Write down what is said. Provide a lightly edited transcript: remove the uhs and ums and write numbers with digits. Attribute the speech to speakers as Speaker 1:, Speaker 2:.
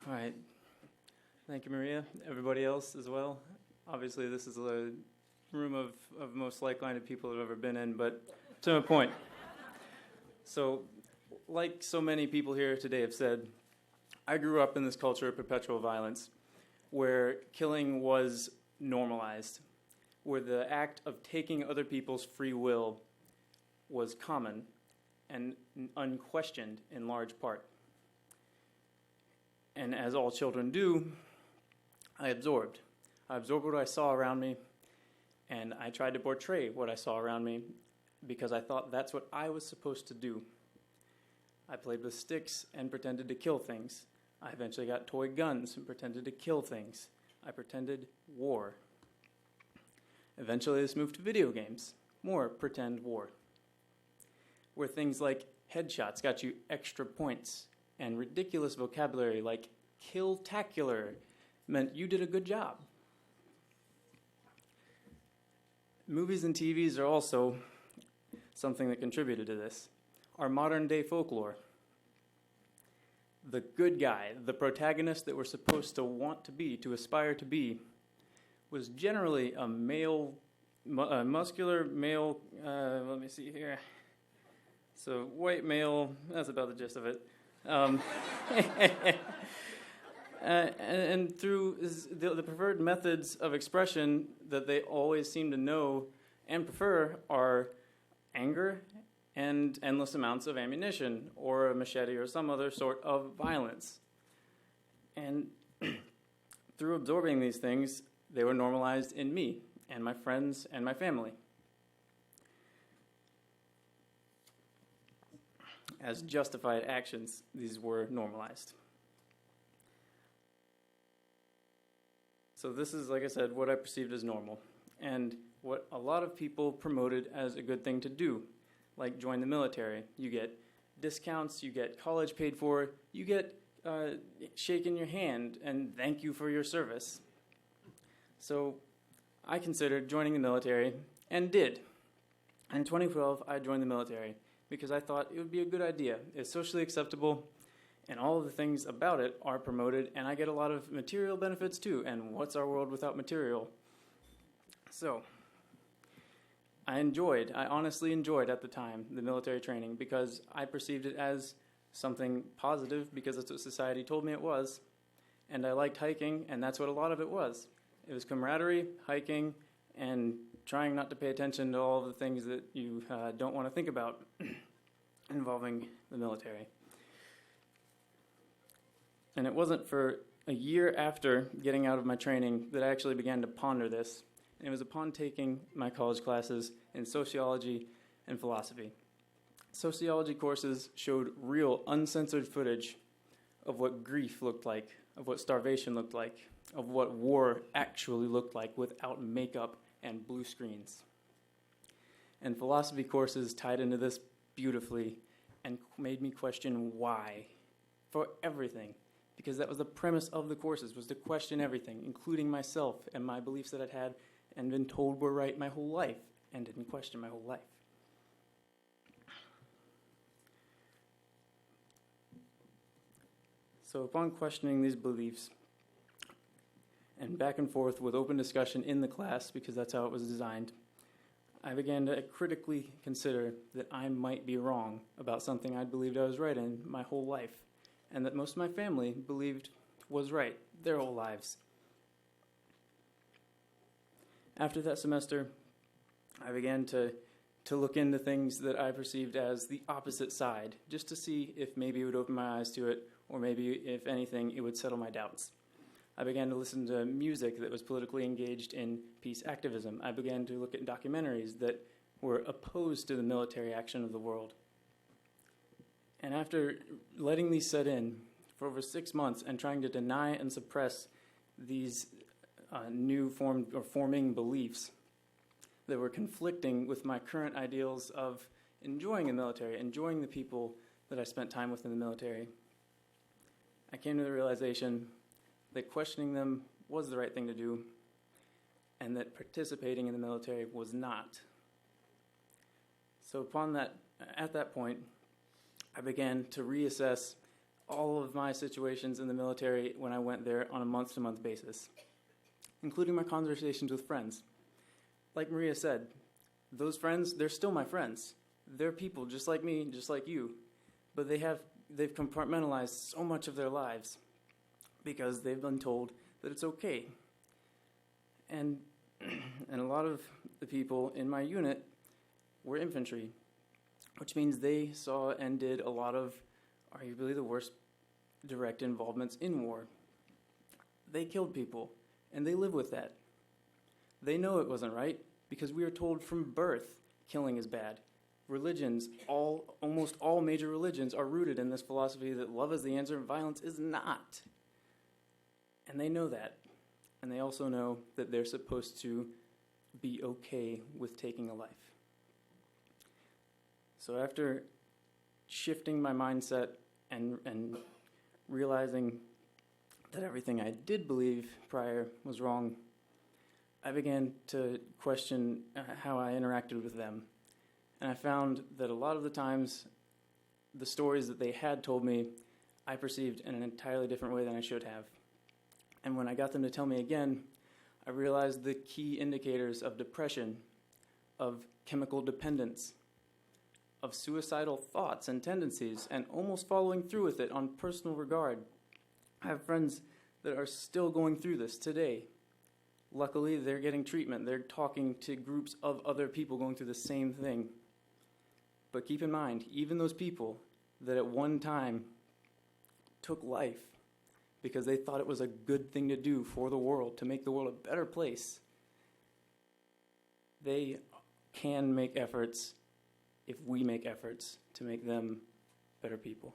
Speaker 1: All right. Thank you, Maria. Everybody else as well. Obviously, this is a room of most like-minded people I've ever been in, but to a point. So, like so many people here today have said, I grew up in this culture of perpetual violence where killing was normalized, where the act of taking other people's free will was common and unquestioned in large part. And as all children do, I absorbed. I absorbed what I saw around me, and I tried to portray what I saw around me because I thought that's what I was supposed to do. I played with sticks and pretended to kill things. I eventually got toy guns and pretended to kill things. I pretended war. Eventually this moved to video games. More pretend war. Where things like headshots got you extra points, and ridiculous vocabulary like kill-tacular meant you did a good job. Movies and TVs are also something that contributed to this. Our modern-day folklore. The good guy, the protagonist that we're supposed to want to be, to aspire to be, was generally a male, muscular male, let me see here. So white male, that's about the gist of it. And through the preferred methods of expression that they always seem to know and prefer are anger and endless amounts of ammunition or a machete or some other sort of violence. And through absorbing these things, they were normalized in me and my friends and my family. As justified actions, these were normalized. So this is, like I said, what I perceived as normal, and what a lot of people promoted as a good thing to do, like join the military. You get discounts, you get college paid for, you get shaken your hand and thank you for your service. So I considered joining the military, and did. In 2012, I joined the military because I thought it would be a good idea. It's socially acceptable, and all of the things about it are promoted, and I get a lot of material benefits too, and what's our world without material? So, I honestly enjoyed at the time the military training because I perceived it as something positive because that's what society told me it was, and I liked hiking, and that's what a lot of it was. It was camaraderie, hiking, and trying not to pay attention to all of the things that you don't want to think about involving the military. And it wasn't for a year after getting out of my training that I actually began to ponder this. And it was upon taking my college classes in sociology and philosophy. Sociology courses showed real, uncensored footage of what grief looked like, of what starvation looked like, of what war actually looked like without makeup and blue screens. And philosophy courses tied into this beautifully and made me question why for everything. Because that was the premise of the courses, was to question everything, including myself and my beliefs that I'd had and been told were right my whole life, and didn't question my whole life. So upon questioning these beliefs, and back and forth with open discussion in the class, because that's how it was designed, I began to critically consider that I might be wrong about something I believed I was right in my whole life, and that most of my family believed was right their whole lives. After that semester, I began to look into things that I perceived as the opposite side, just to see if maybe it would open my eyes to it, or maybe, if anything, it would settle my doubts. I began to listen to music that was politically engaged in peace activism. I began to look at documentaries that were opposed to the military action of the world. And after letting these set in for over 6 months and trying to deny and suppress these forming beliefs that were conflicting with my current ideals of enjoying the military, enjoying the people that I spent time with in the military, I came to the realization that questioning them was the right thing to do, and that participating in the military was not. So at that point, I began to reassess all of my situations in the military when I went there on a month-to-month basis, including my conversations with friends. Like Maria said, those friends, they're still my friends. They're people just like me, just like you, but they've compartmentalized so much of their lives because they've been told that it's okay. And a lot of the people in my unit were infantry, which means they saw and did a lot of arguably the worst direct involvements in war. They killed people, and they live with that. They know it wasn't right because we are told from birth killing is bad. Religions, almost all major religions are rooted in this philosophy that love is the answer and violence is not. And they know that. And they also know that they're supposed to be okay with taking a life. So after shifting my mindset and realizing that everything I did believe prior was wrong, I began to question how I interacted with them. And I found that a lot of the times, the stories that they had told me, I perceived in an entirely different way than I should have. And when I got them to tell me again, I realized the key indicators of depression, of chemical dependence, of suicidal thoughts and tendencies, and almost following through with it on personal regard. I have friends that are still going through this today. Luckily, they're getting treatment. They're talking to groups of other people going through the same thing. But keep in mind, even those people that at one time took life because they thought it was a good thing to do for the world, to make the world a better place, they can make efforts if we make efforts to make them better people.